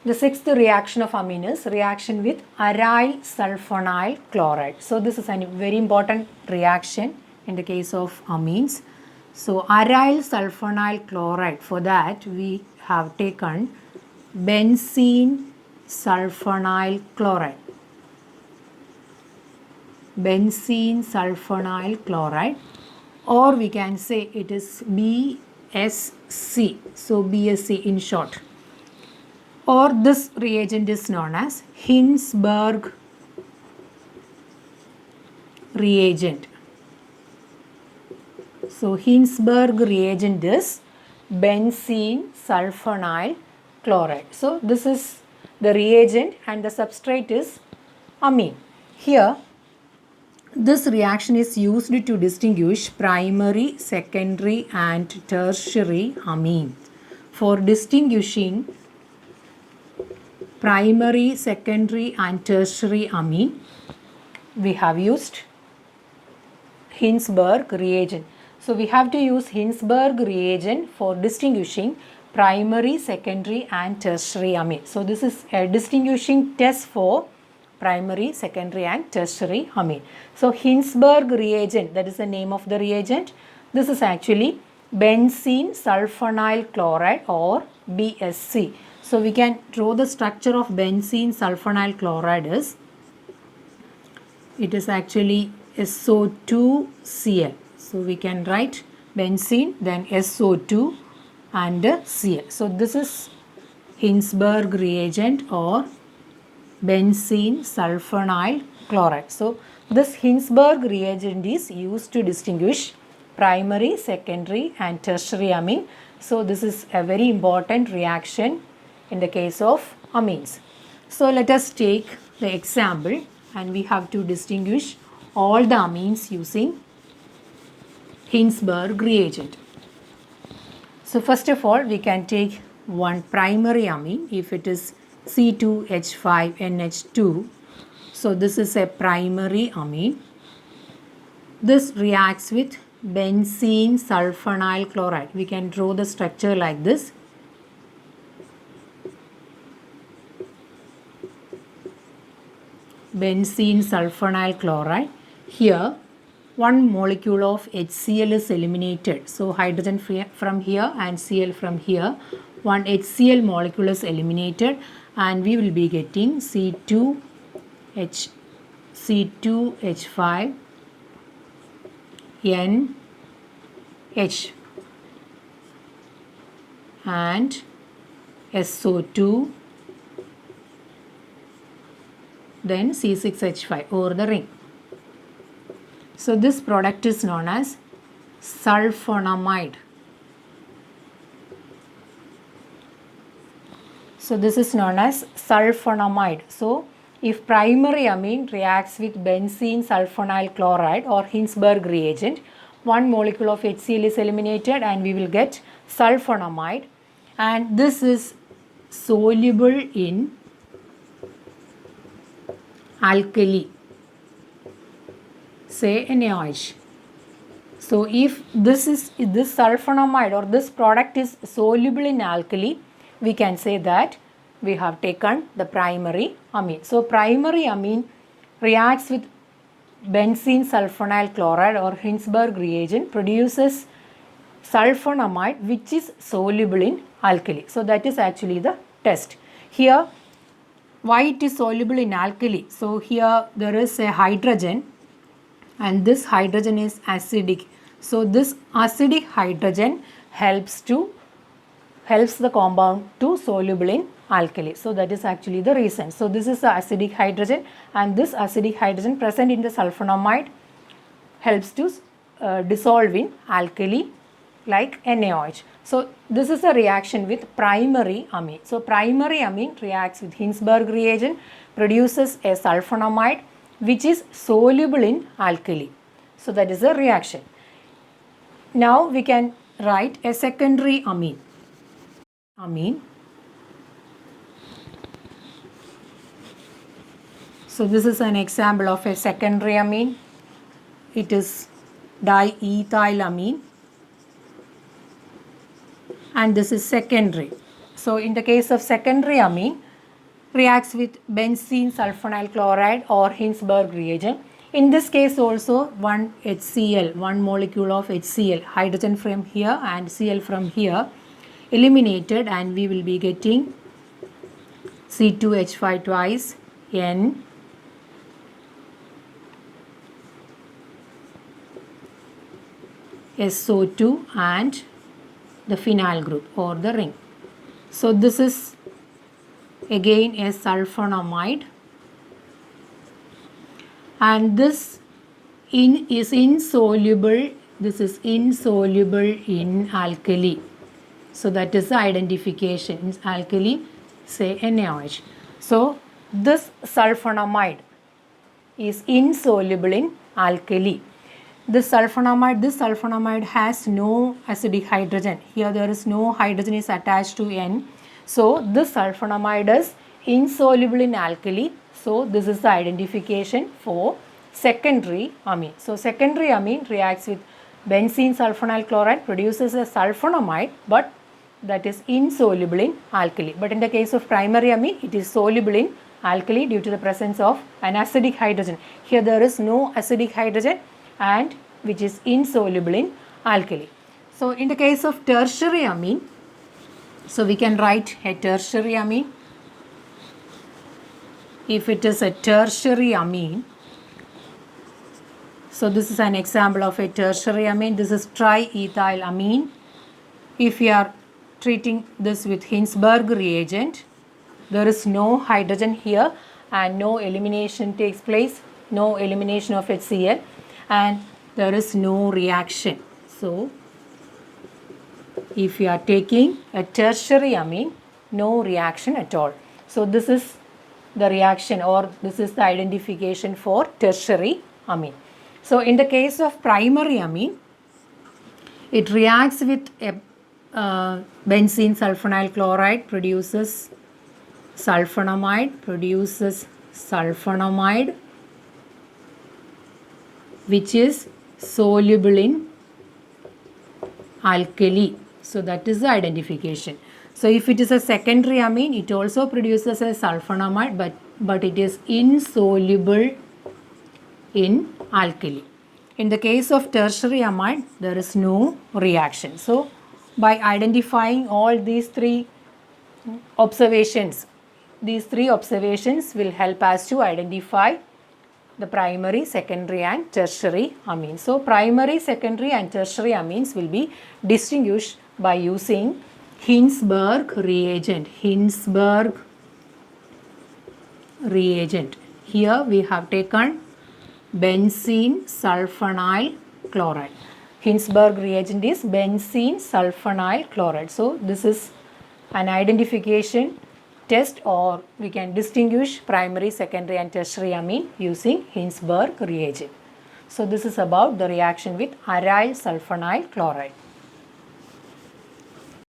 The sixth reaction of amine is reaction with aryl sulfonyl chloride. So this is a very important reaction in the case of amines. So aryl sulfonyl chloride, for that we have taken benzene sulfonyl chloride. Benzene sulfonyl chloride, or we can say it is BSC. So BSC in short. Or this reagent is known as Hinsberg reagent. So Hinsberg reagent is benzene sulfonyl chloride. So this is the reagent and the substrate is amine. Here this reaction is used to distinguish primary, secondary and tertiary amine. For distinguishing primary, secondary and tertiary amine, we have used Hinsberg reagent. So we have to use Hinsberg reagent for distinguishing primary, secondary and tertiary amine. So this is a distinguishing test for primary, secondary and tertiary amine. So Hinsberg reagent, that is the name of the reagent. This is actually benzene sulfonyl chloride or BSC. So we can draw the structure of benzene sulfonyl chloride is, it is actually SO2Cl. So we can write benzene, then SO2 and Cl. So this is Hinsberg reagent or benzene sulfonyl chloride. So this Hinsberg reagent is used to distinguish primary, secondary and tertiary amine. So this is a very important reaction in the case of amines. So let us take the example and we have to distinguish all the amines using Hinsberg reagent. So first of all we can take one primary amine if it is C2H5NH2. So this is a primary amine. This reacts with benzene sulfonyl chloride. We can draw the structure like this. Benzene sulfonyl chloride. Here one molecule of HCl is eliminated. So hydrogen from here and Cl from here. One HCl molecule is eliminated and we will be getting C2H5NH and SO2, then C6H5 over the ring. So this product is known as sulfonamide. So this is known as sulfonamide. So if primary amine reacts with benzene sulfonyl chloride or Hinsberg reagent, one molecule of HCl is eliminated and we will get sulfonamide, and this is soluble in alkali, say NaOH. So if this sulfonamide or this product is soluble in alkali, we can say that we have taken the primary amine. So primary amine reacts with benzene sulfonyl chloride or Hinsberg reagent, produces sulfonamide which is soluble in alkali. So that is actually the test. Here why it is soluble in alkali? So here there is a hydrogen and this hydrogen is acidic. So this acidic hydrogen helps the compound to soluble in alkali. So that is actually the reason. So this is the acidic hydrogen and this acidic hydrogen present in the sulfonamide helps to dissolve in alkali like NaOH. So this is a reaction with primary amine. So primary amine reacts with Hinsberg reagent, produces a sulfonamide which is soluble in alkali. So that is a reaction. Now we can write a secondary amine. So this is an example of a secondary amine. It is diethylamine and this is secondary. So in the case of secondary amine, reacts with benzene sulfonyl chloride or Hinsberg reagent. In this case also, one HCl, one molecule of HCl, hydrogen from here and Cl from here, eliminated, and we will be getting C2H5 twice N SO2 and the phenyl group or the ring. So this is again a sulfonamide, and this is insoluble. This is insoluble in alkali. So that is the identification. In alkali, say NaOH. So this sulfonamide is insoluble in alkali. This sulfonamide has no acidic hydrogen. Here there is no hydrogen is attached to N. So this sulfonamide is insoluble in alkali. So this is the identification for secondary amine. So secondary amine reacts with benzene sulfonyl chloride, produces a sulfonamide, but that is insoluble in alkali. But in the case of primary amine, it is soluble in alkali due to the presence of an acidic hydrogen. Here there is no acidic hydrogen, and which is insoluble in alkali. So in the case of tertiary amine, so we can write a tertiary amine. If it is a tertiary amine, so this is an example of a tertiary amine. This is triethylamine. If you are treating this with Hinsberg reagent, there is no hydrogen here and no elimination takes place, no elimination of HCl, and there is no reaction. So if you are taking a tertiary amine, no reaction at all. So this is the reaction, or this is the identification for tertiary amine. So in the case of primary amine, it reacts with a benzene sulfonyl chloride, produces sulfonamide, which is soluble in alkali. So that is the identification. So if it is a secondary amine, it also produces a sulfonamide, but it is insoluble in alkali. In the case of tertiary amide, there is no reaction. So by identifying all these three observations will help us to identify the primary, secondary and tertiary amines. So primary, secondary and tertiary amines will be distinguished by using Hinsberg reagent. Here we have taken benzene sulfonyl chloride. Hinsberg reagent is benzene sulfonyl chloride. So this is an identification test, or we can distinguish primary, secondary and tertiary amine using Hinsberg reagent. So this is about the reaction with aryl sulfonyl chloride.